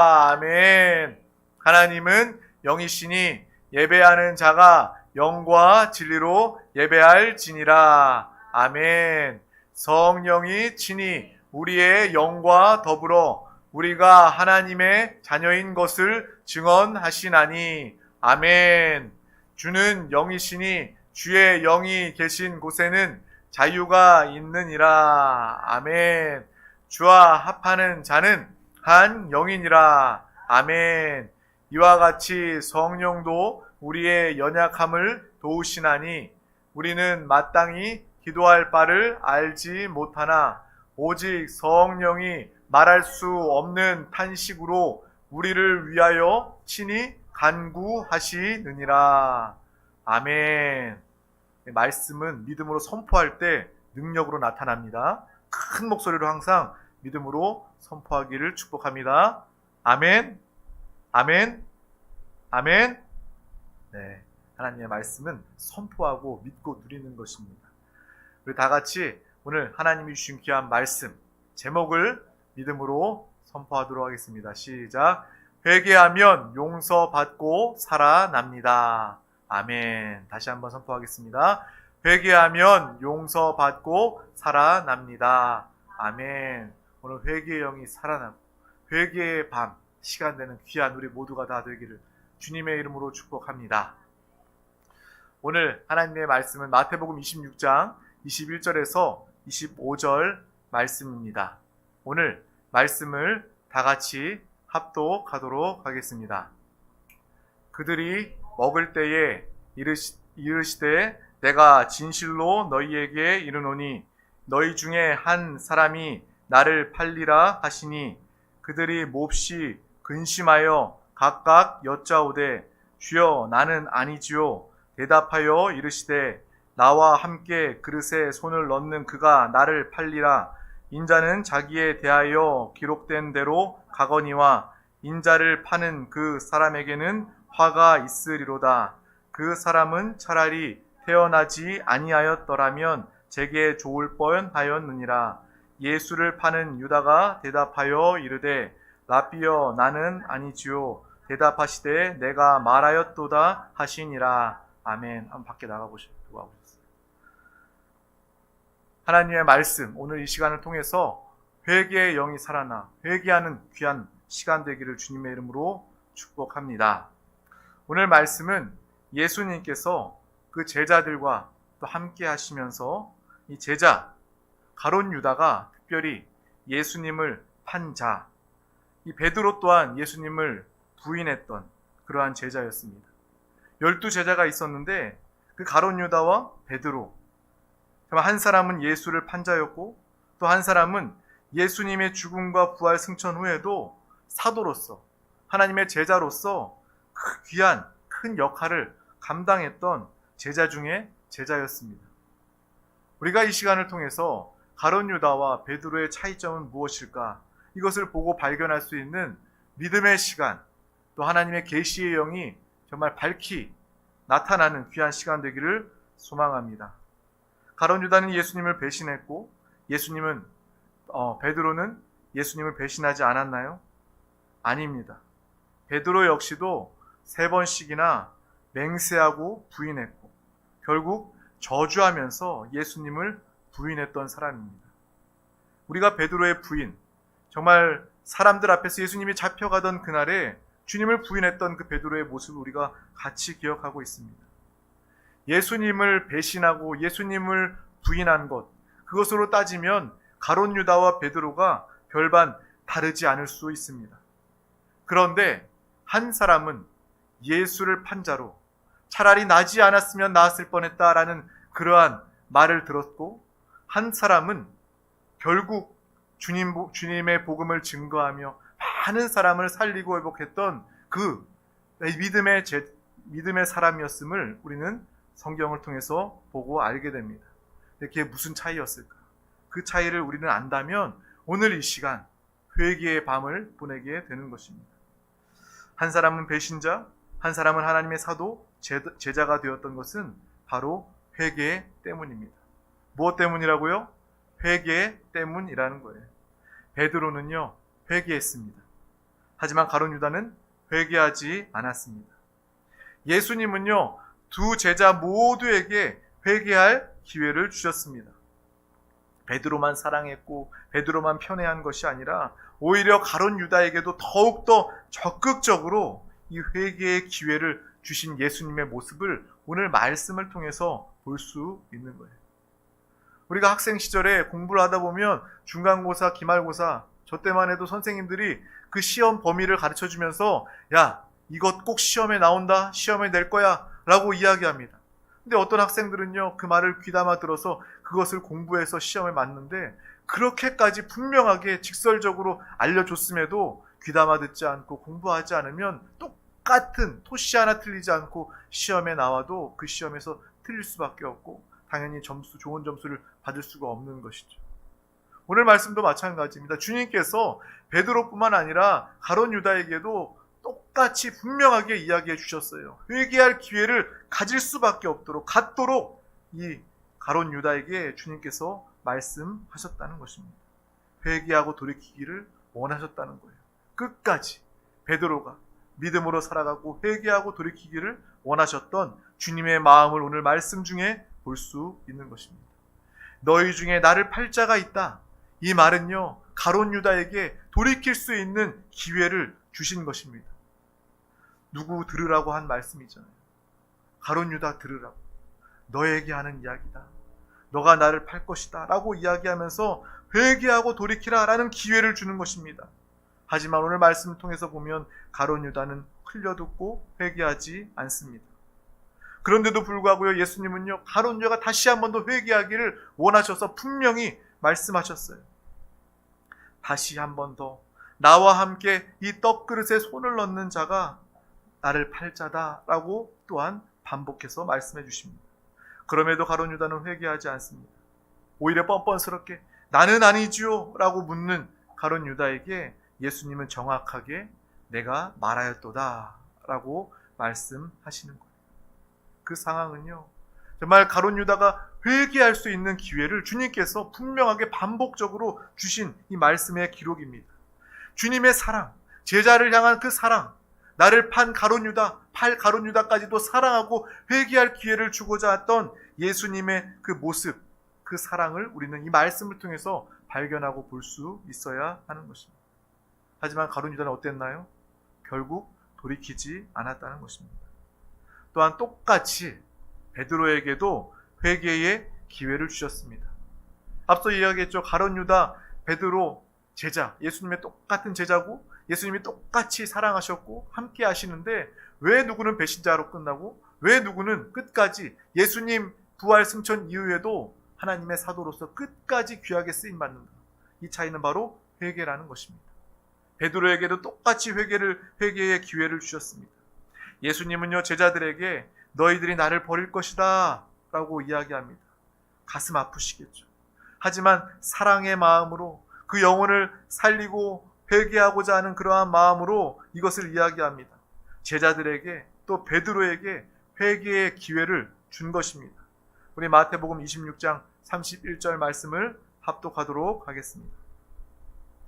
아멘. 하나님은 영이시니 예배하는 자가 영과 진리로 예배할지니라. 아멘. 성령이 친히 우리의 영과 더불어 우리가 하나님의 자녀인 것을 증언하시나니. 아멘. 주는 영이시니 주의 영이 계신 곳에는 자유가 있느니라. 아멘. 주와 합하는 자는 한 영이니라. 아멘. 이와 같이 성령도 우리의 연약함을 도우시나니 우리는 마땅히 기도할 바를 알지 못하나 오직 성령이 말할 수 없는 탄식으로 우리를 위하여 친히 간구하시느니라. 아멘. 말씀은 믿음으로 선포할 때 능력으로 나타납니다. 큰 목소리로 항상 믿음으로 선포하기를 축복합니다. 아멘. 아멘. 아멘. 네, 하나님의 말씀은 선포하고 믿고 누리는 것입니다. 우리 다 같이 오늘 하나님이 주신 귀한 말씀 제목을 믿음으로 선포하도록 하겠습니다. 시작. 회개하면 용서받고 살아납니다. 아멘. 다시 한번 선포하겠습니다. 회개하면 용서받고 살아납니다. 아멘. 오늘 회개의 영이 살아나고 회개의 밤 시간 되는 귀한 우리 모두가 다 되기를 주님의 이름으로 축복합니다. 오늘 하나님의 말씀은 마태복음 26장 21절에서 25절 말씀입니다. 오늘 말씀을 다 같이 합독하도록 하겠습니다. 그들이 먹을 때에 이르시되 내가 진실로 너희에게 이르노니 너희 중에 한 사람이 나를 팔리라 하시니 그들이 몹시 근심하여 각각 여짜오되 주여 나는 아니지요. 대답하여 이르시되 나와 함께 그릇에 손을 넣는 그가 나를 팔리라. 인자는 자기에 대하여 기록된 대로 가거니와 인자를 파는 그 사람에게는 화가 있으리로다. 그 사람은 차라리 태어나지 아니하였더라면 제게 좋을 뻔하였느니라. 예수를 파는 유다가 대답하여 이르되 라삐여 나는 아니지요. 대답하시되 내가 말하였도다 하시니라. 아멘. 한번 밖에 나가보시죠. 하나님의 말씀 오늘 이 시간을 통해서 회개의 영이 살아나 회개하는 귀한 시간 되기를 주님의 이름으로 축복합니다. 오늘 말씀은 예수님께서 그 제자들과 또 함께 하시면서 이 제자 가룟 유다가 특별히 예수님을 판 자, 이 베드로 또한 예수님을 부인했던 그러한 제자였습니다. 12제자가 있었는데 그 가룟 유다와 베드로, 한 사람은 예수를 판 자였고 또 한 사람은 예수님의 죽음과 부활 승천 후에도 사도로서 하나님의 제자로서 그 귀한 큰 역할을 감당했던 제자 중에 제자였습니다. 우리가 이 시간을 통해서 가룟 유다와 베드로의 차이점은 무엇일까? 이것을 보고 발견할 수 있는 믿음의 시간, 또 하나님의 계시의 영이 정말 밝히 나타나는 귀한 시간 되기를 소망합니다. 가룟 유다는 예수님을 배신했고 베드로는 예수님을 배신하지 않았나요? 아닙니다. 베드로 역시도 3번씩이나 맹세하고 부인했고 결국 저주하면서 예수님을 부인했던 사람입니다. 우리가 베드로의 부인, 정말 사람들 앞에서 예수님이 잡혀가던 그날에 주님을 부인했던 그 베드로의 모습을 우리가 같이 기억하고 있습니다. 예수님을 배신하고 예수님을 부인한 것, 그것으로 따지면 가룟 유다와 베드로가 별반 다르지 않을 수 있습니다. 그런데 한 사람은 예수를 판 자로 차라리 나지 않았으면 나았을 뻔했다라는 그러한 말을 들었고, 한 사람은 결국 주님의 복음을 증거하며 많은 사람을 살리고 회복했던 그 믿음의 사람이었음을 우리는 성경을 통해서 보고 알게 됩니다. 그게 무슨 차이였을까? 그 차이를 우리는 안다면 오늘 이 시간 회개의 밤을 보내게 되는 것입니다. 한 사람은 배신자, 한 사람은 하나님의 사도, 제자가 되었던 것은 바로 회개 때문입니다. 무엇 때문이라고요? 회개 때문이라는 거예요. 베드로는요, 회개했습니다. 하지만 가룟 유다는 회개하지 않았습니다. 예수님은요, 두 제자 모두에게 회개할 기회를 주셨습니다. 베드로만 사랑했고 베드로만 편애한 것이 아니라 오히려 가룟 유다에게도 더욱더 적극적으로 이 회개의 기회를 주신 예수님의 모습을 오늘 말씀을 통해서 볼 수 있는 거예요. 우리가 학생 시절에 공부를 하다 보면 중간고사, 기말고사, 저 때만 해도 선생님들이 그 시험 범위를 가르쳐 주면서 야, 이것 꼭 시험에 나온다, 시험에 낼 거야 라고 이야기합니다. 근데 어떤 학생들은요, 그 말을 귀담아 들어서 그것을 공부해서 시험에 맞는데 그렇게까지 분명하게 직설적으로 알려줬음에도 귀담아 듣지 않고 공부하지 않으면 똑같은 토시 하나 틀리지 않고 시험에 나와도 그 시험에서 틀릴 수밖에 없고 당연히 좋은 점수를 받을 수가 없는 것이죠. 오늘 말씀도 마찬가지입니다. 주님께서 베드로뿐만 아니라 가룟 유다에게도 똑같이 분명하게 이야기해 주셨어요. 회개할 기회를 가질 수밖에 없도록 갖도록 이 가룟 유다에게 주님께서 말씀하셨다는 것입니다. 회개하고 돌이키기를 원하셨다는 거예요. 끝까지 베드로가 믿음으로 살아가고 회개하고 돌이키기를 원하셨던 주님의 마음을 오늘 말씀 중에 볼 수 있는 것입니다. 너희 중에 나를 팔 자가 있다. 이 말은요, 가룟 유다에게 돌이킬 수 있는 기회를 주신 것입니다. 누구 들으라고 한 말씀이잖아요. 가룟 유다 들으라고. 너에게 하는 이야기다. 너가 나를 팔 것이다 라고 이야기하면서 회개하고 돌이키라 라는 기회를 주는 것입니다. 하지만 오늘 말씀을 통해서 보면 가룟 유다는 흘려듣고 회개하지 않습니다. 그런데도 불구하고요, 예수님은요, 가룟 유다가 다시 한 번 더 회개하기를 원하셔서 분명히 말씀하셨어요. 다시 한 번 더 나와 함께 이 떡그릇에 손을 넣는 자가 나를 팔 자다 라고 또한 반복해서 말씀해 주십니다. 그럼에도 가룟 유다는 회개하지 않습니다. 오히려 뻔뻔스럽게 나는 아니지요 라고 묻는 가룟 유다에게 예수님은 정확하게 내가 말하였도다 라고 말씀하시는 거예요. 그 상황은요, 정말 가룟 유다가 회개할 수 있는 기회를 주님께서 분명하게 반복적으로 주신 이 말씀의 기록입니다. 주님의 사랑, 제자를 향한 그 사랑, 나를 팔 가룟 유다까지도 사랑하고 회개할 기회를 주고자 했던 예수님의 그 모습, 그 사랑을 우리는 이 말씀을 통해서 발견하고 볼 수 있어야 하는 것입니다. 하지만 가룟 유다는 어땠나요? 결국 돌이키지 않았다는 것입니다. 또한 똑같이 베드로에게도 회개의 기회를 주셨습니다. 앞서 이야기했죠. 가룟 유다, 베드로 제자, 예수님의 똑같은 제자고 예수님이 똑같이 사랑하셨고 함께 하시는데 왜 누구는 배신자로 끝나고 왜 누구는 끝까지 예수님 부활 승천 이후에도 하나님의 사도로서 끝까지 귀하게 쓰임받는가. 이 차이는 바로 회개라는 것입니다. 베드로에게도 똑같이 회개의 기회를 주셨습니다. 예수님은요, 제자들에게 너희들이 나를 버릴 것이다 라고 이야기합니다. 가슴 아프시겠죠. 하지만 사랑의 마음으로 그 영혼을 살리고 회개하고자 하는 그러한 마음으로 이것을 이야기합니다. 제자들에게 또 베드로에게 회개의 기회를 준 것입니다. 우리 마태복음 26장 31절 말씀을 합독하도록 하겠습니다.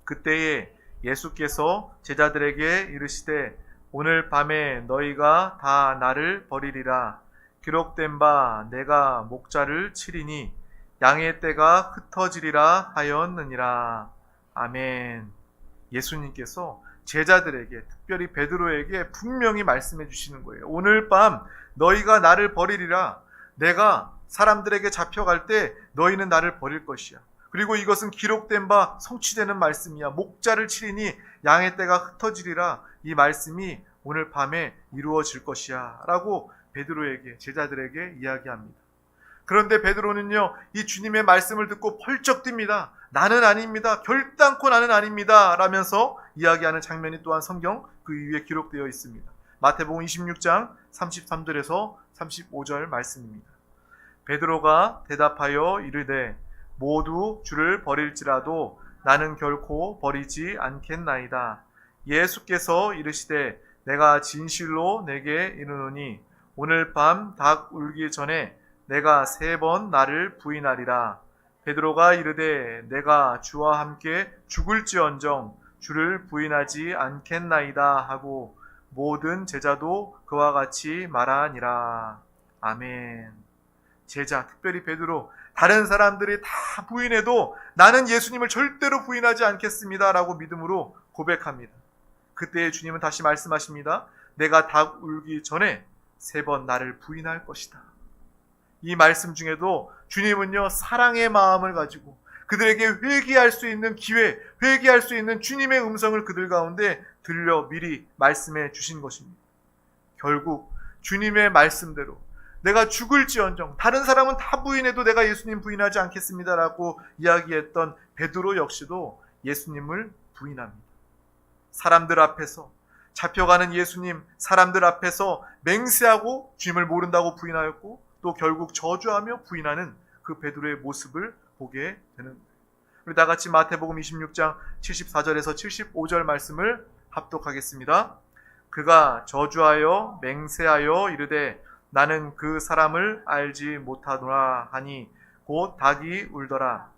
그때에 예수께서 제자들에게 이르시되 오늘 밤에 너희가 다 나를 버리리라. 기록된 바 내가 목자를 치리니 양의 떼가 흩어지리라 하였느니라. 아멘. 예수님께서 제자들에게, 특별히 베드로에게 분명히 말씀해 주시는 거예요. 오늘 밤 너희가 나를 버리리라. 내가 사람들에게 잡혀갈 때 너희는 나를 버릴 것이야. 그리고 이것은 기록된 바 성취되는 말씀이야. 목자를 치리니 양의 떼가 흩어지리라. 이 말씀이 오늘 밤에 이루어질 것이야 라고 베드로에게, 제자들에게 이야기합니다. 그런데 베드로는요, 이 주님의 말씀을 듣고 펄쩍 뜁니다. 나는 아닙니다. 결단코 나는 아닙니다 라면서 이야기하는 장면이 또한 성경 그 위에 기록되어 있습니다. 마태복음 26장 33절에서 35절 말씀입니다. 베드로가 대답하여 이르되 모두 주를 버릴지라도 나는 결코 버리지 않겠나이다. 예수께서 이르시되 내가 진실로 내게 이르노니 오늘 밤 닭 울기 전에 내가 3번 나를 부인하리라. 베드로가 이르되 내가 주와 함께 죽을지언정 주를 부인하지 않겠나이다 하고 모든 제자도 그와 같이 말하니라. 아멘. 제자, 특별히 베드로, 다른 사람들이 다 부인해도 나는 예수님을 절대로 부인하지 않겠습니다 라고 믿음으로 고백합니다. 그때 주님은 다시 말씀하십니다. 내가 닭 울기 전에 3번 나를 부인할 것이다. 이 말씀 중에도 주님은요, 사랑의 마음을 가지고 그들에게 회개할 수 있는 기회, 회개할 수 있는 주님의 음성을 그들 가운데 들려 미리 말씀해 주신 것입니다. 결국 주님의 말씀대로 내가 죽을지언정 다른 사람은 다 부인해도 내가 예수님 부인하지 않겠습니다라고 이야기했던 베드로 역시도 예수님을 부인합니다. 사람들 앞에서 잡혀가는 예수님, 사람들 앞에서 맹세하고 주님을 모른다고 부인하였고 또 결국 저주하며 부인하는 그 베드로의 모습을 보게 되는 거예요. 우리 다 같이 마태복음 26장 74절에서 75절 말씀을 합독하겠습니다. 그가 저주하여 맹세하여 이르되 나는 그 사람을 알지 못하노라 하니 곧 닭이 울더라.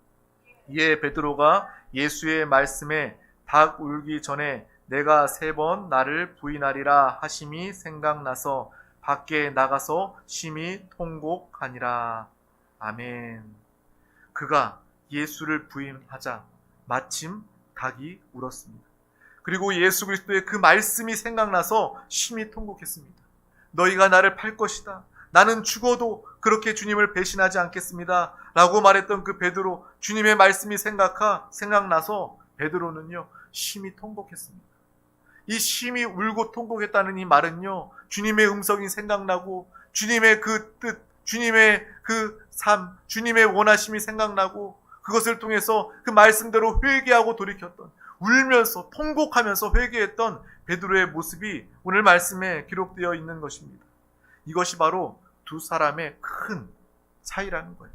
이에 베드로가 예수의 말씀에 닭 울기 전에 내가 3번 나를 부인하리라 하심이 생각나서 밖에 나가서 심히 통곡하니라. 아멘. 그가 예수를 부인하자 마침 닭이 울었습니다. 그리고 예수 그리스도의 그 말씀이 생각나서 심히 통곡했습니다. 너희가 나를 팔 것이다. 나는 죽어도 그렇게 주님을 배신하지 않겠습니다. 라고 말했던 그 베드로, 주님의 말씀이 생각나서 베드로는요, 심히 통곡했습니다. 이 심히 울고 통곡했다는 이 말은요, 주님의 음성이 생각나고 주님의 그 뜻, 주님의 그 삶, 주님의 원하심이 생각나고 그것을 통해서 그 말씀대로 회개하고 돌이켰던, 울면서 통곡하면서 회개했던 베드로의 모습이 오늘 말씀에 기록되어 있는 것입니다. 이것이 바로 두 사람의 큰 차이라는 거예요.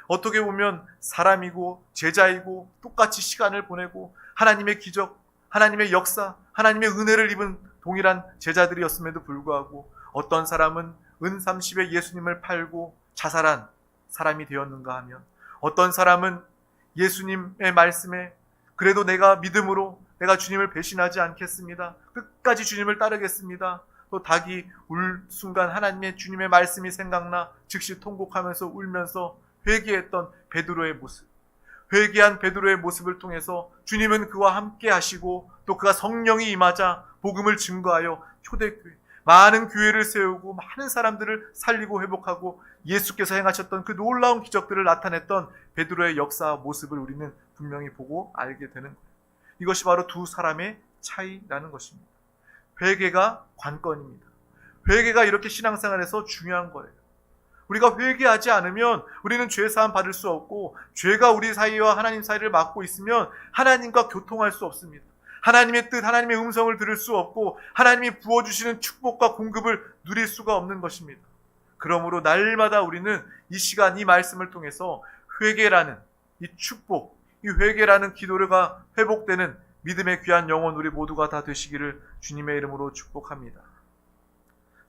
어떻게 보면 사람이고 제자이고 똑같이 시간을 보내고 하나님의 기적, 하나님의 역사, 하나님의 은혜를 입은 동일한 제자들이었음에도 불구하고 어떤 사람은 은 30에 예수님을 팔고 자살한 사람이 되었는가 하면 어떤 사람은 예수님의 말씀에 그래도 내가 믿음으로 내가 주님을 배신하지 않겠습니다. 끝까지 주님을 따르겠습니다. 또 닭이 울 순간 하나님의 주님의 말씀이 생각나 즉시 통곡하면서 울면서 회개했던 베드로의 모습. 회개한 베드로의 모습을 통해서 주님은 그와 함께 하시고 또 그가 성령이 임하자 복음을 증거하여 초대교회, 많은 교회를 세우고 많은 사람들을 살리고 회복하고 예수께서 행하셨던 그 놀라운 기적들을 나타냈던 베드로의 역사와 모습을 우리는 분명히 보고 알게 되는 거예요. 이것이 바로 두 사람의 차이라는 것입니다. 회개가 관건입니다. 회개가 이렇게 신앙생활에서 중요한 거예요. 우리가 회개하지 않으면 우리는 죄사함 받을 수 없고 죄가 우리 사이와 하나님 사이를 막고 있으면 하나님과 교통할 수 없습니다. 하나님의 뜻, 하나님의 음성을 들을 수 없고 하나님이 부어주시는 축복과 공급을 누릴 수가 없는 것입니다. 그러므로 날마다 우리는 이 시간, 이 말씀을 통해서 회개라는 이 축복, 이 회개라는 기도가 회복되는 믿음의 귀한 영혼 우리 모두가 다 되시기를 주님의 이름으로 축복합니다.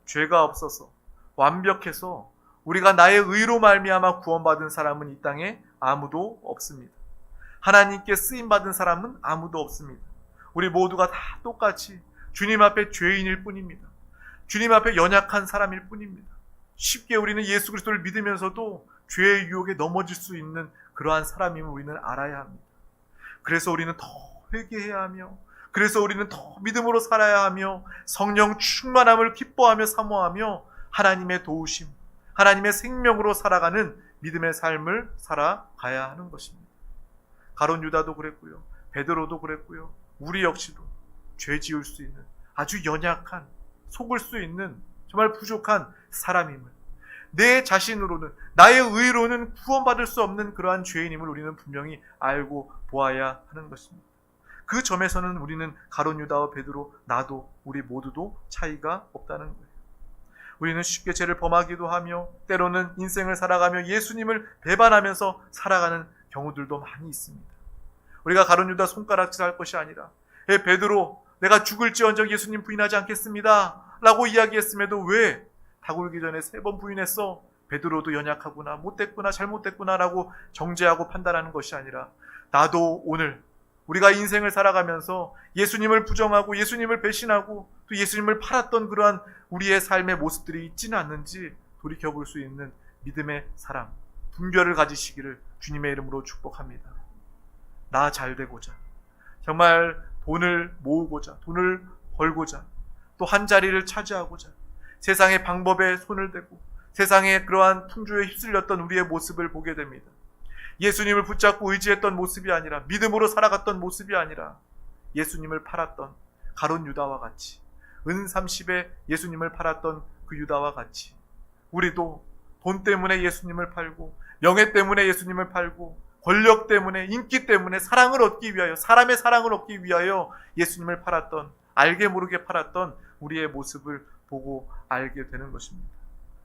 죄가 없어서 완벽해서 우리가 나의 의로 말미암아 구원받은 사람은 이 땅에 아무도 없습니다. 하나님께 쓰임받은 사람은 아무도 없습니다. 우리 모두가 다 똑같이 주님 앞에 죄인일 뿐입니다. 주님 앞에 연약한 사람일 뿐입니다. 쉽게 우리는 예수 그리스도를 믿으면서도 죄의 유혹에 넘어질 수 있는 그러한 사람임을 우리는 알아야 합니다. 그래서 우리는 더 회개해야 하며, 그래서 우리는 더 믿음으로 살아야 하며, 성령 충만함을 기뻐하며 사모하며 하나님의 도우심, 하나님의 생명으로 살아가는 믿음의 삶을 살아가야 하는 것입니다. 가룟 유다도 그랬고요, 베드로도 그랬고요, 우리 역시도 죄 지을 수 있는 아주 연약한, 속을 수 있는 정말 부족한 사람임을, 내 자신으로는, 나의 의로는 구원받을 수 없는 그러한 죄인임을 우리는 분명히 알고 보아야 하는 것입니다. 그 점에서는 우리는 가룟 유다와 베드로, 나도, 우리 모두도 차이가 없다는 거예요. 우리는 쉽게 죄를 범하기도 하며 때로는 인생을 살아가며 예수님을 배반하면서 살아가는 경우들도 많이 있습니다. 우리가 가룟 유다 손가락질 할 것이 아니라 베드로, 내가 죽을지언정 예수님 부인하지 않겠습니다 라고 이야기했음에도 왜 닭 울기 전에 3번 부인했어? 베드로도 연약하구나, 못됐구나, 잘못됐구나 라고 정죄하고 판단하는 것이 아니라 나도 오늘 우리가 인생을 살아가면서 예수님을 부정하고 예수님을 배신하고 또 예수님을 팔았던 그러한 우리의 삶의 모습들이 있지는 않는지 돌이켜볼 수 있는 믿음의 사랑, 분별을 가지시기를 주님의 이름으로 축복합니다. 나 잘 되고자, 정말 돈을 모으고자, 돈을 벌고자, 또 한 자리를 차지하고자 세상의 방법에 손을 대고 세상의 그러한 풍조에 휩쓸렸던 우리의 모습을 보게 됩니다. 예수님을 붙잡고 의지했던 모습이 아니라, 믿음으로 살아갔던 모습이 아니라 예수님을 팔았던 가룟 유다와 같이, 은 30에 예수님을 팔았던 그 유다와 같이 우리도 돈 때문에 예수님을 팔고, 명예 때문에 예수님을 팔고, 권력 때문에, 인기 때문에, 사랑을 얻기 위하여, 사람의 사랑을 얻기 위하여 예수님을 팔았던, 알게 모르게 팔았던 우리의 모습을 보고 알게 되는 것입니다.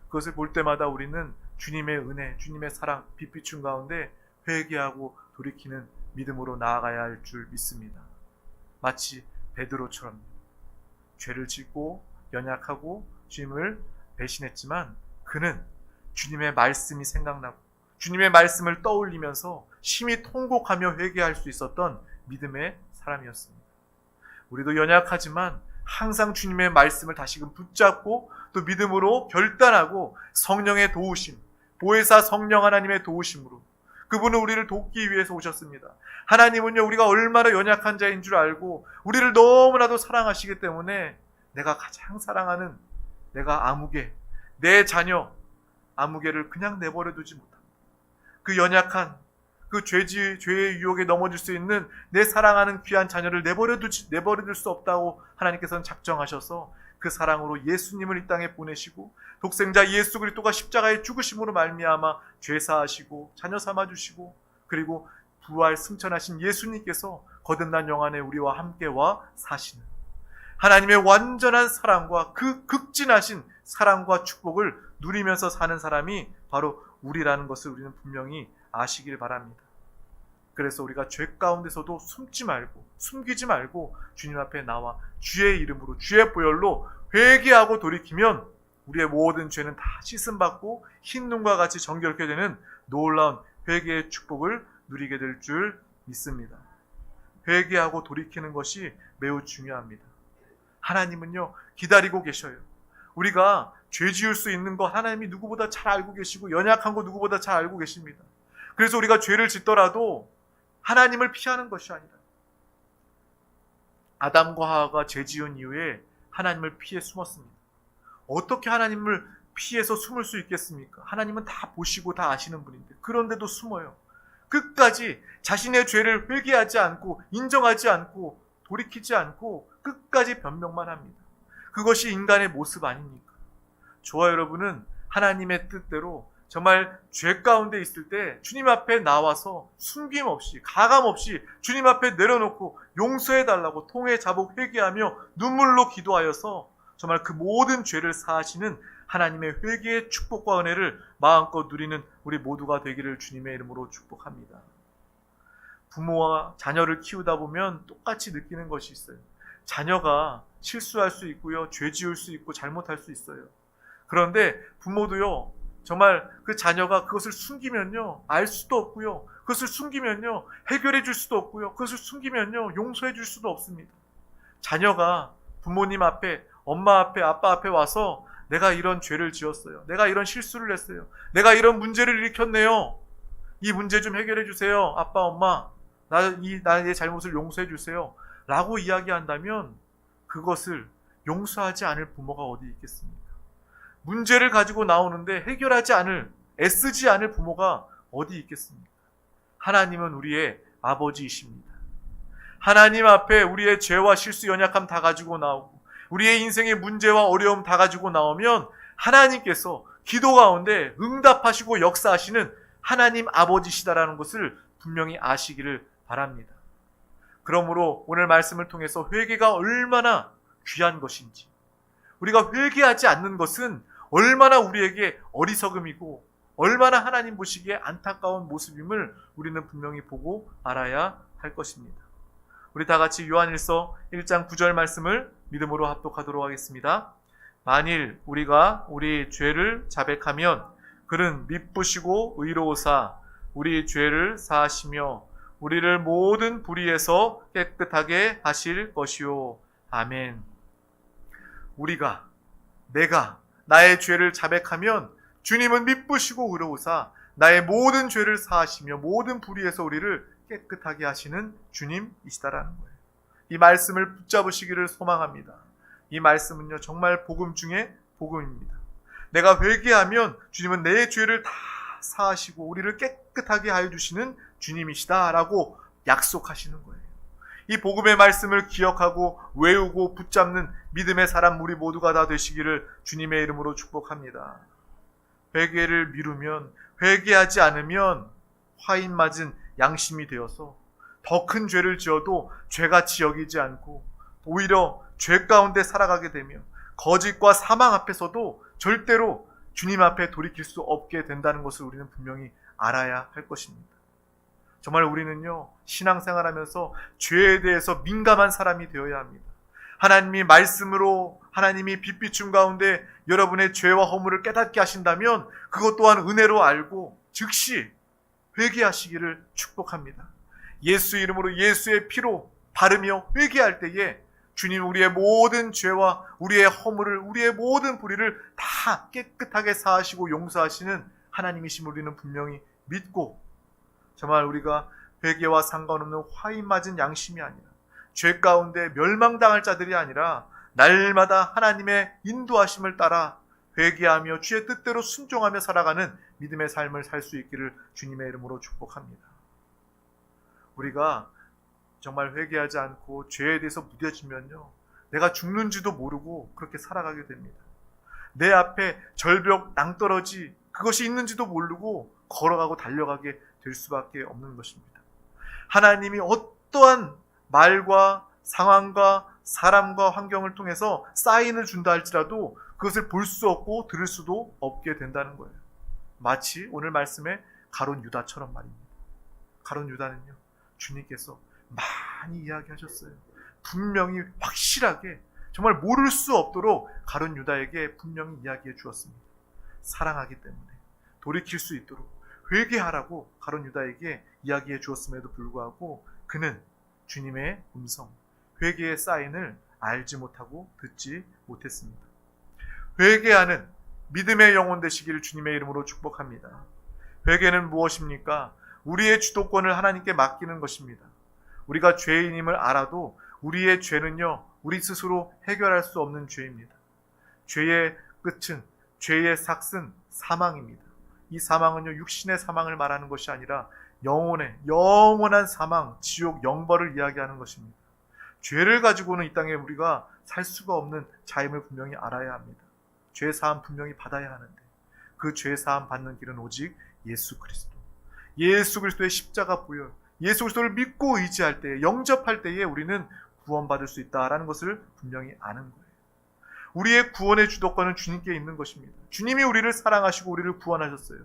그것을 볼 때마다 우리는 주님의 은혜, 주님의 사랑 빛비춘 가운데 회개하고 돌이키는 믿음으로 나아가야 할 줄 믿습니다. 마치 베드로처럼 죄를 짓고 연약하고 주님을 배신했지만 그는 주님의 말씀이 생각나고 주님의 말씀을 떠올리면서 심히 통곡하며 회개할 수 있었던 믿음의 사람이었습니다. 우리도 연약하지만 항상 주님의 말씀을 다시금 붙잡고 또 믿음으로 결단하고 성령의 도우심, 보혜사 성령 하나님의 도우심으로, 그분은 우리를 돕기 위해서 오셨습니다. 하나님은요, 우리가 얼마나 연약한 자인 줄 알고 우리를 너무나도 사랑하시기 때문에 내가 가장 사랑하는 내가 아무개, 내 자녀 아무개를 그냥 내버려 두지 못합니다. 그 연약한 그 죄의 유혹에 넘어질 수 있는 내 사랑하는 귀한 자녀를 내버려 둘 수 없다고 하나님께서는 작정하셔서 그 사랑으로 예수님을 이 땅에 보내시고 독생자 예수 그리스도가 십자가의 죽으심으로 말미암아 죄 사하시고 자녀 삼아주시고, 그리고 부활 승천하신 예수님께서 거듭난 영안에 우리와 함께 와 사시는 하나님의 완전한 사랑과 그 극진하신 사랑과 축복을 누리면서 사는 사람이 바로 우리라는 것을 우리는 분명히 아시길 바랍니다. 그래서 우리가 죄 가운데서도 숨기지 말고 주님 앞에 나와 주의 이름으로, 주의 보혈로 회개하고 돌이키면 우리의 모든 죄는 다 씻음받고 흰 눈과 같이 정결케 되는 놀라운 회개의 축복을 누리게 될 줄 믿습니다. 회개하고 돌이키는 것이 매우 중요합니다. 하나님은요, 기다리고 계셔요. 우리가 죄 지을 수 있는 거 하나님이 누구보다 잘 알고 계시고 연약한 거 누구보다 잘 알고 계십니다. 그래서 우리가 죄를 짓더라도 하나님을 피하는 것이 아니라, 아담과 하와가 죄 지은 이후에 하나님을 피해 숨었습니다. 어떻게 하나님을 피해서 숨을 수 있겠습니까? 하나님은 다 보시고 다 아시는 분인데 그런데도 숨어요. 끝까지 자신의 죄를 회개하지 않고 인정하지 않고 돌이키지 않고 끝까지 변명만 합니다. 그것이 인간의 모습 아닙니까? 저와 여러분은 하나님의 뜻대로 정말 죄 가운데 있을 때 주님 앞에 나와서 숨김없이 가감없이 주님 앞에 내려놓고 용서해달라고 통해 자복 회개하며 눈물로 기도하여서 정말 그 모든 죄를 사하시는 하나님의 회개의 축복과 은혜를 마음껏 누리는 우리 모두가 되기를 주님의 이름으로 축복합니다. 부모와 자녀를 키우다 보면 똑같이 느끼는 것이 있어요. 자녀가 실수할 수 있고요, 죄 지을 수 있고 잘못할 수 있어요. 그런데 부모도요, 정말 그 자녀가 그것을 숨기면요, 알 수도 없고요, 그것을 숨기면요, 해결해 줄 수도 없고요, 그것을 숨기면요, 용서해 줄 수도 없습니다. 자녀가 부모님 앞에, 엄마 앞에, 아빠 앞에 와서 내가 이런 죄를 지었어요, 내가 이런 실수를 했어요, 내가 이런 문제를 일으켰네요, 이 문제 좀 해결해 주세요, 아빠, 엄마, 나의 잘못을 용서해 주세요 라고 이야기한다면 그것을 용서하지 않을 부모가 어디 있겠습니까? 문제를 가지고 나오는데 해결하지 않을, 애쓰지 않을 부모가 어디 있겠습니까? 하나님은 우리의 아버지이십니다. 하나님 앞에 우리의 죄와 실수, 연약함 다 가지고 나오고 우리의 인생의 문제와 어려움 다 가지고 나오면 하나님께서 기도 가운데 응답하시고 역사하시는 하나님 아버지시다라는 것을 분명히 아시기를 바랍니다. 그러므로 오늘 말씀을 통해서 회개가 얼마나 귀한 것인지, 우리가 회개하지 않는 것은 얼마나 우리에게 어리석음이고 얼마나 하나님 보시기에 안타까운 모습임을 우리는 분명히 보고 알아야 할 것입니다. 우리 다 같이 요한일서 1장 9절 말씀을 믿음으로 합독하도록 하겠습니다. 만일 우리가 우리 죄를 자백하면 그는 미쁘시고 의로우사 우리 죄를 사하시며 우리를 모든 불의에서 깨끗하게 하실 것이요. 아멘. 내가 나의 죄를 자백하면 주님은 미쁘시고 의로우사 나의 모든 죄를 사하시며 모든 불의에서 우리를 깨끗하게 하시는 주님이시다라는 거예요. 이 말씀을 붙잡으시기를 소망합니다. 이 말씀은요, 정말 복음 중에 복음입니다. 내가 회개하면 주님은 내 죄를 다 사하시고 우리를 깨끗하게 하여 주시는 주님이시다라고 약속하시는 거예요. 이 복음의 말씀을 기억하고 외우고 붙잡는 믿음의 사람 우리 모두가 다 되시기를 주님의 이름으로 축복합니다. 회개를 미루면, 회개하지 않으면 화인 맞은 양심이 되어서 더 큰 죄를 지어도 죄같이 여기지 않고 오히려 죄 가운데 살아가게 되며 거짓과 사망 앞에서도 절대로 주님 앞에 돌이킬 수 없게 된다는 것을 우리는 분명히 알아야 할 것입니다. 정말 우리는요, 신앙생활하면서 죄에 대해서 민감한 사람이 되어야 합니다. 하나님이 말씀으로 하나님이 빛비춤 가운데 여러분의 죄와 허물을 깨닫게 하신다면 그것 또한 은혜로 알고 즉시 회개하시기를 축복합니다. 예수 이름으로 예수의 피로 바르며 회개할 때에 주님 우리의 모든 죄와 우리의 허물을, 우리의 모든 불의를 다 깨끗하게 사하시고 용서하시는 하나님이심을 우리는 분명히 믿고, 정말 우리가 회개와 상관없는 화인 맞은 양심이 아니라 죄 가운데 멸망당할 자들이 아니라 날마다 하나님의 인도하심을 따라 회개하며 주의 뜻대로 순종하며 살아가는 믿음의 삶을 살 수 있기를 주님의 이름으로 축복합니다. 우리가 정말 회개하지 않고 죄에 대해서 무뎌지면요, 내가 죽는지도 모르고 그렇게 살아가게 됩니다. 내 앞에 절벽, 낭떠러지 그것이 있는지도 모르고 걸어가고 달려가게 될 수밖에 없는 것입니다. 하나님이 어떠한 말과 상황과 사람과 환경을 통해서 사인을 준다 할지라도 그것을 볼 수 없고 들을 수도 없게 된다는 거예요. 마치 오늘 말씀의 가룟 유다처럼 말입니다. 가룟 유다는요, 주님께서 많이 이야기하셨어요. 분명히 확실하게 정말 모를 수 없도록 가룟 유다에게 분명히 이야기해 주었습니다. 사랑하기 때문에 돌이킬 수 있도록 회개하라고 가룟 유다에게 이야기해 주었음에도 불구하고 그는 주님의 음성, 회개의 사인을 알지 못하고 듣지 못했습니다. 회개하는 믿음의 영혼 되시기를 주님의 이름으로 축복합니다. 회개는 무엇입니까? 우리의 주도권을 하나님께 맡기는 것입니다. 우리가 죄인임을 알아도 우리의 죄는요, 우리 스스로 해결할 수 없는 죄입니다. 죄의 끝은, 죄의 삭은 사망입니다. 이 사망은요, 육신의 사망을 말하는 것이 아니라 영원한 사망, 지옥, 영벌을 이야기하는 것입니다. 죄를 가지고는 이 땅에 우리가 살 수가 없는 자임을 분명히 알아야 합니다. 죄 사함 분명히 받아야 하는데 그 죄 사함 받는 길은 오직 예수 그리스도. 예수 그리스도의 십자가 보혈, 예수 그리스도를 믿고 의지할 때에, 영접할 때에 우리는 구원받을 수 있다라는 것을 분명히 아는 거예요. 우리의 구원의 주도권은 주님께 있는 것입니다. 주님이 우리를 사랑하시고 우리를 구원하셨어요.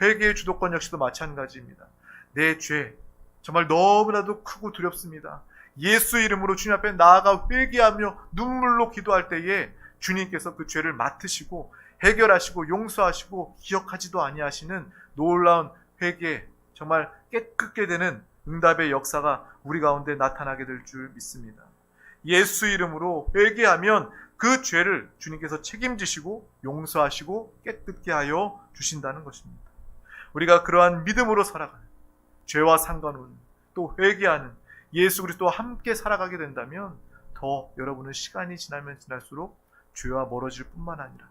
회개의 주도권 역시도 마찬가지입니다. 내 죄 정말 너무나도 크고 두렵습니다. 예수 이름으로 주님 앞에 나아가 회개하며 눈물로 기도할 때에 주님께서 그 죄를 맡으시고 해결하시고 용서하시고 기억하지도 아니하시는 놀라운 회개, 정말 깨끗게 되는 응답의 역사가 우리 가운데 나타나게 될 줄 믿습니다. 예수 이름으로 회개하면 그 죄를 주님께서 책임지시고 용서하시고 깨끗게 하여 주신다는 것입니다. 우리가 그러한 믿음으로 살아가는, 죄와 상관없는, 또 회개하는 예수 그리스도와 함께 살아가게 된다면 더 여러분은 시간이 지나면 지날수록 죄와 멀어질 뿐만 아니라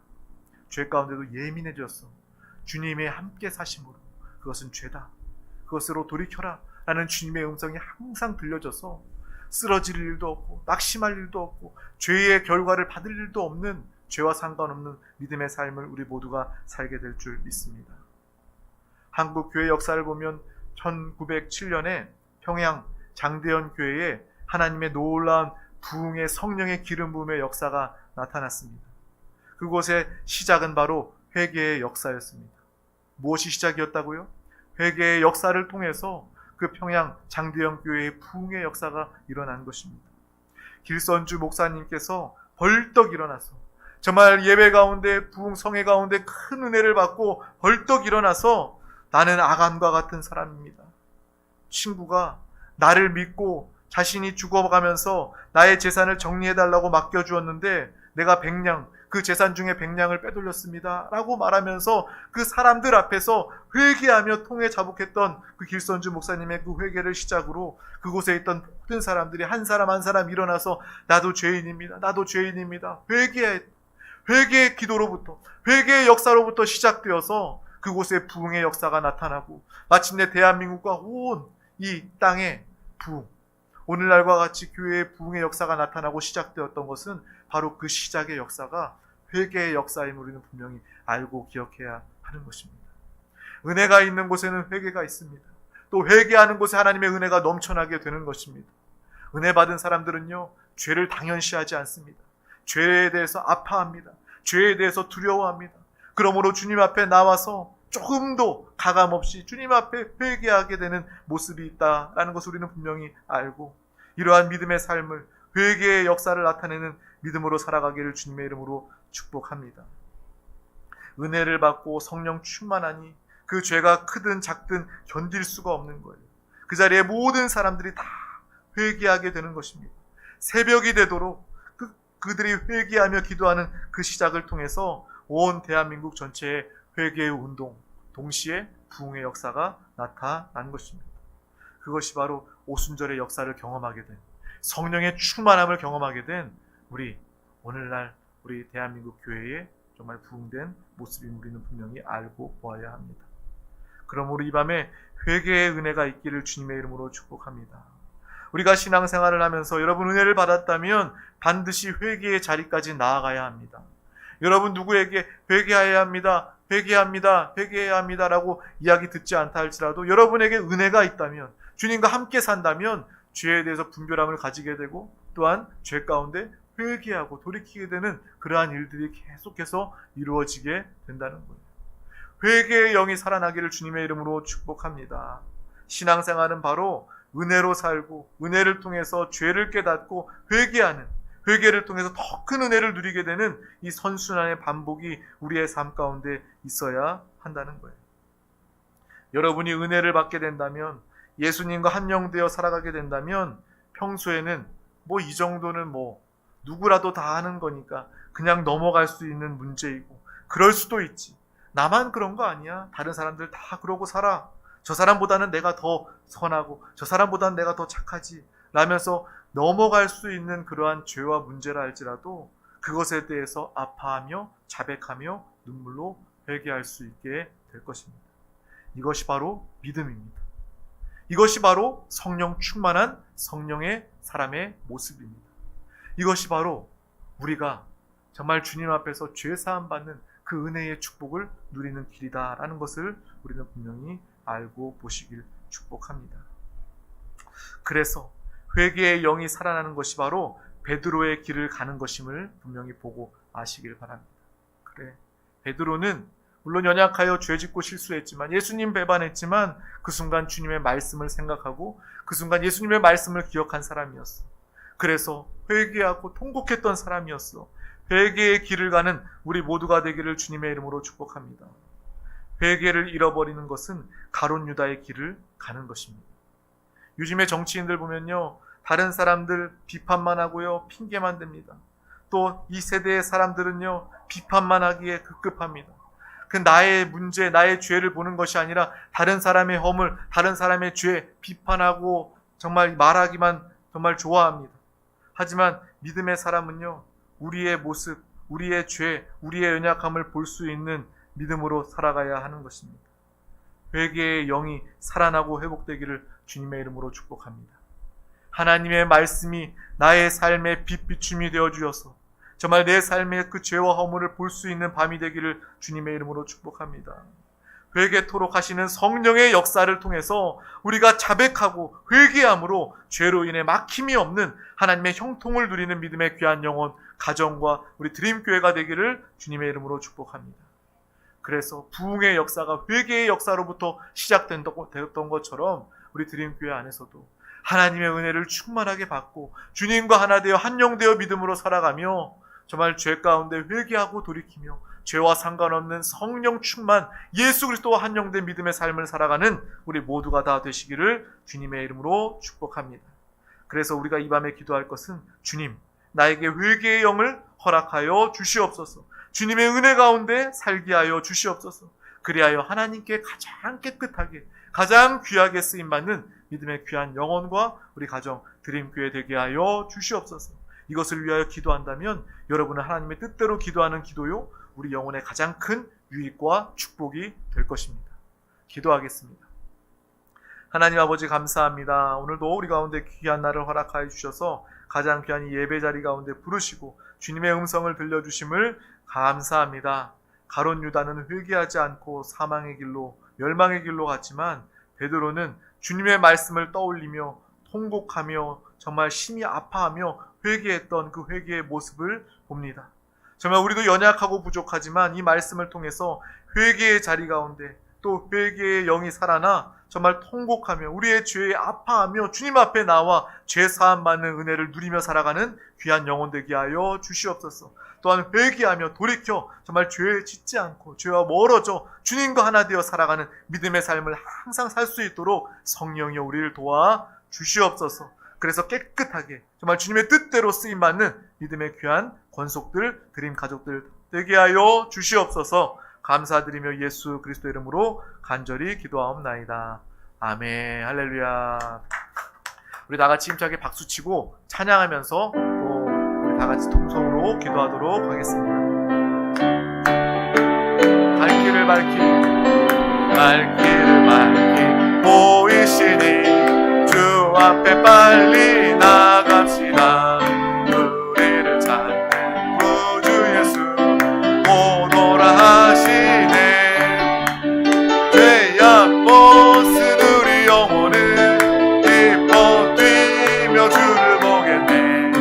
죄 가운데도 예민해져서 주님의 함께 사심으로 그것은 죄다, 그것으로 돌이켜라 라는 주님의 음성이 항상 들려져서 쓰러질 일도 없고 낙심할 일도 없고 죄의 결과를 받을 일도 없는, 죄와 상관없는 믿음의 삶을 우리 모두가 살게 될 줄 믿습니다. 한국 교회 역사를 보면 1907년에 평양 장대현 교회에 하나님의 놀라운 부흥의 성령의 기름 부음의 역사가 나타났습니다. 그곳의 시작은 바로 회개의 역사였습니다. 무엇이 시작이었다고요? 회개의 역사를 통해서 그 평양 장대현 교회의 부흥의 역사가 일어난 것입니다. 길선주 목사님께서 벌떡 일어나서 정말 예배 가운데, 부흥 성회 가운데 큰 은혜를 받고 벌떡 일어나서 나는 아간과 같은 사람입니다. 친구가 나를 믿고 자신이 죽어가면서 나의 재산을 정리해달라고 맡겨주었는데 내가 100냥, 그 재산 중에 100냥을 빼돌렸습니다 라고 말하면서 그 사람들 앞에서 회개하며 통에 자복했던 그 길선주 목사님의 그 회개를 시작으로 그곳에 있던 모든 사람들이 한 사람 한 사람 일어나서 나도 죄인입니다. 나도 죄인입니다. 회개의 기도로부터, 회개의 역사로부터 시작되어서 그곳에 부흥의 역사가 나타나고 마침내 대한민국과 온 이 땅에 부흥, 오늘날과 같이 교회의 부흥의 역사가 나타나고 시작되었던 것은 바로 그 시작의 역사가 회개의 역사임을 우리는 분명히 알고 기억해야 하는 것입니다. 은혜가 있는 곳에는 회개가 있습니다. 또 회개하는 곳에 하나님의 은혜가 넘쳐나게 되는 것입니다. 은혜 받은 사람들은요, 죄를 당연시하지 않습니다. 죄에 대해서 아파합니다. 죄에 대해서 두려워합니다. 그러므로 주님 앞에 나와서 조금도 가감없이 주님 앞에 회개하게 되는 모습이 있다라는 것을 우리는 분명히 알고, 이러한 믿음의 삶을, 회개의 역사를 나타내는 믿음으로 살아가기를 주님의 이름으로 축복합니다. 은혜를 받고 성령 충만하니 그 죄가 크든 작든 견딜 수가 없는 거예요. 그 자리에 모든 사람들이 다 회개하게 되는 것입니다. 새벽이 되도록 그들이 회개하며 기도하는 그 시작을 통해서 온 대한민국 전체의 회개의 운동, 동시에 부흥의 역사가 나타난 것입니다. 그것이 바로 오순절의 역사를 경험하게 된, 성령의 충만함을 경험하게 된 오늘날 우리 대한민국 교회의 정말 부흥된 모습인 우리는 분명히 알고 보아야 합니다. 그러므로 이 밤에 회개의 은혜가 있기를 주님의 이름으로 축복합니다. 우리가 신앙생활을 하면서 여러분 은혜를 받았다면 반드시 회개의 자리까지 나아가야 합니다. 여러분 누구에게 회개해야 합니다, 회개합니다, 회개해야 합니다라고 이야기 듣지 않다 할지라도 여러분에게 은혜가 있다면, 주님과 함께 산다면 죄에 대해서 분별함을 가지게 되고 또한 죄 가운데 회개하고 돌이키게 되는 그러한 일들이 계속해서 이루어지게 된다는 거예요. 회개의 영이 살아나기를 주님의 이름으로 축복합니다. 신앙생활은 바로 은혜로 살고 은혜를 통해서 죄를 깨닫고 회개를 통해서 더 큰 은혜를 누리게 되는 이 선순환의 반복이 우리의 삶 가운데 있어야 한다는 거예요. 여러분이 은혜를 받게 된다면, 예수님과 한영되어 살아가게 된다면 평소에는 이 정도는 누구라도 다 하는 거니까 그냥 넘어갈 수 있는 문제이고, 그럴 수도 있지, 나만 그런 거 아니야, 다른 사람들 다 그러고 살아, 저 사람보다는 내가 더 선하고 저 사람보다는 내가 더 착하지 라면서 넘어갈 수 있는 그러한 죄와 문제라 할지라도 그것에 대해서 아파하며 자백하며 눈물로 회개할 수 있게 될 것입니다. 이것이 바로 믿음입니다. 이것이 바로 성령 충만한 성령의 사람의 모습입니다. 이것이 바로 우리가 정말 주님 앞에서 죄 사함 받는 그 은혜의 축복을 누리는 길이다라는 것을 우리는 분명히 알고 보시길 축복합니다. 그래서 회개의 영이 살아나는 것이 바로 베드로의 길을 가는 것임을 분명히 보고 아시길 바랍니다. 그래, 베드로는 물론 연약하여 죄짓고 실수했지만, 예수님 배반했지만 그 순간 주님의 말씀을 생각하고 그 순간 예수님의 말씀을 기억한 사람이었어. 그래서 회개하고 통곡했던 사람이었어. 회개의 길을 가는 우리 모두가 되기를 주님의 이름으로 축복합니다. 회개를 잃어버리는 것은 가룟 유다의 길을 가는 것입니다. 요즘의 정치인들 보면요, 다른 사람들 비판만 하고요, 핑계만 댑니다. 또 이 세대의 사람들은요, 비판만 하기에 급급합니다. 그 나의 문제, 나의 죄를 보는 것이 아니라 다른 사람의 허물, 다른 사람의 죄 비판하고 정말 말하기만 정말 좋아합니다. 하지만 믿음의 사람은요, 우리의 모습, 우리의 죄, 우리의 연약함을 볼 수 있는 믿음으로 살아가야 하는 것입니다. 회개의 영이 살아나고 회복되기를 주님의 이름으로 축복합니다. 하나님의 말씀이 나의 삶의 빛비춤이 되어 주셔서 정말 내 삶의 그 죄와 허물을 볼 수 있는 밤이 되기를 주님의 이름으로 축복합니다. 회개토록 하시는 성령의 역사를 통해서 우리가 자백하고 회개함으로 죄로 인해 막힘이 없는 하나님의 형통을 누리는 믿음의 귀한 영혼, 가정과 우리 드림교회가 되기를 주님의 이름으로 축복합니다. 그래서 부흥의 역사가 회개의 역사로부터 시작되었던 것처럼 우리 드림교회 안에서도 하나님의 은혜를 충만하게 받고 주님과 하나 되어 한영되어 믿음으로 살아가며 정말 죄 가운데 회개하고 돌이키며 죄와 상관없는 성령 충만 예수 그리스도와 한영된 믿음의 삶을 살아가는 우리 모두가 다 되시기를 주님의 이름으로 축복합니다. 그래서 우리가 이 밤에 기도할 것은 주님, 나에게 회개의 영을 허락하여 주시옵소서. 주님의 은혜 가운데 살게 하여 주시옵소서. 그리하여 하나님께 가장 깨끗하게, 가장 귀하게 쓰임받는 믿음의 귀한 영혼과 우리 가정 드림교회 되게 하여 주시옵소서. 이것을 위하여 기도한다면 여러분은 하나님의 뜻대로 기도하는 기도요, 우리 영혼의 가장 큰 유익과 축복이 될 것입니다. 기도하겠습니다. 하나님 아버지 감사합니다. 오늘도 우리 가운데 귀한 날을 허락하여 주셔서 가장 귀한 이 예배 자리 가운데 부르시고 주님의 음성을 들려주심을 감사합니다. 가룟 유다는 회개하지 않고 사망의 길로, 멸망의 길로 갔지만 베드로는 주님의 말씀을 떠올리며 통곡하며 정말 심히 아파하며 회개했던 그 회개의 모습을 봅니다. 정말 우리도 연약하고 부족하지만 이 말씀을 통해서 회개의 자리 가운데 또 회개의 영이 살아나 정말 통곡하며 우리의 죄에 아파하며 주님 앞에 나와 죄 사함 받는 은혜를 누리며 살아가는 귀한 영혼 되게 하여 주시옵소서. 또한 회개하며 돌이켜 정말 죄에 짓지 않고 죄와 멀어져 주님과 하나 되어 살아가는 믿음의 삶을 항상 살 수 있도록 성령이여 우리를 도와 주시옵소서. 그래서 깨끗하게 정말 주님의 뜻대로 쓰임받는 믿음의 귀한 권속들, 드림 가족들 되게 하여 주시옵소서. 감사드리며 예수 그리스도 이름으로 간절히 기도하옵나이다. 아멘. 할렐루야. 우리 다 같이 힘차게 박수치고 찬양하면서 또 우리 다 같이 통성으로 기도하도록 하겠습니다. 갈 길을 밝히 보이시니 주 앞에 빨리 나갑시다. 우리를 찾는 구주 예수 오노라 하시네. 죄악 벗은 우리 영혼은 기뻐 뛰며 주를 보겠네.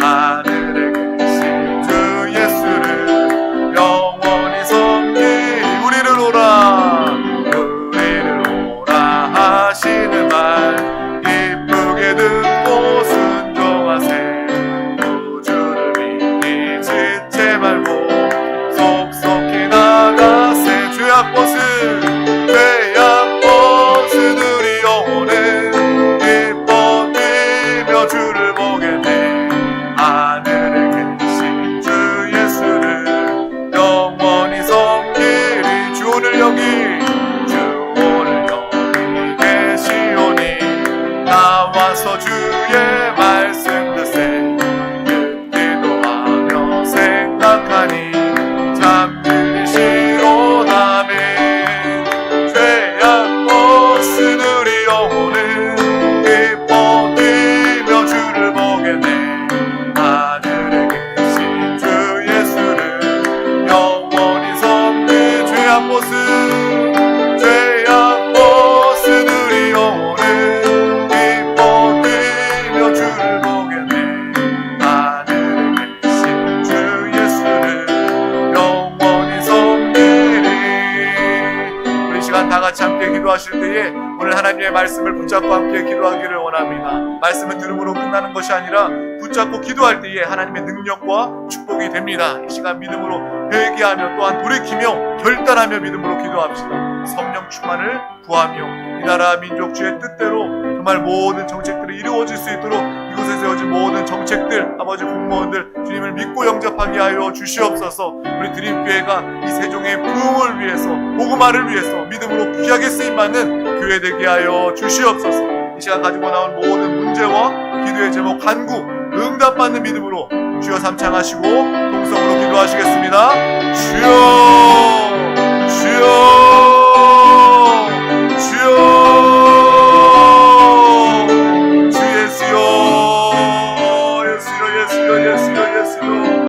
하늘에 계신 주 예수를 영원히 섬기리. 우리를 오라 하시는 말 기쁘게 듣고 순종하세. 구주를 믿기 지체 말고 속속히 나가세. 죄악 벗은 우리 영혼은 기뻐 뛰며 주를 보겠네. 하늘에 계신 주 예수를 영원히 섬기리. 주 오늘 여기 나와서 주의 말씀 듣세. 듣기도 하며 생각하니 참 들으시로다네. 죄악 벗은 우리 영혼은 기뻐 뛰며 주를 보겠네. 하늘에 계신 주 예수를 영원히 섬기. 죄악 벗은 우리 영혼은 주를 보겠네. 하늘에 계신 주 예수를 영원히 섬기리. 우리 시간 다 같이 함께 기도하실 때에 오늘 하나님의 말씀을 붙잡고 함께 기도하기를 원합니다. 말씀을 들음으로 끝나는 것이 아니라 붙잡고 기도할 때에 하나님의 능력과 축복이 됩니다. 이 시간 믿음으로 회개하며 또한 돌이키며 결단하며 믿음으로 기도합시다. 성령 충만을 구하며 이 나라 민족 주의 뜻대로 정말 모든 정책들이 이루어질 수 있도록 이곳에 세워진 모든 정책들, 아버지 공무원들 주님을 믿고 영접하게 하여 주시옵소서. 우리 드림교회가 이 세종의 부흥을 위해서, 복음화를 위해서 믿음으로 귀하게 쓰임받는 교회 되게 하여 주시옵소서. 이 시간 가지고 나온 모든 문제와 기도의 제목 간구 응답받는 믿음으로 주여 삼창하시고 동성으로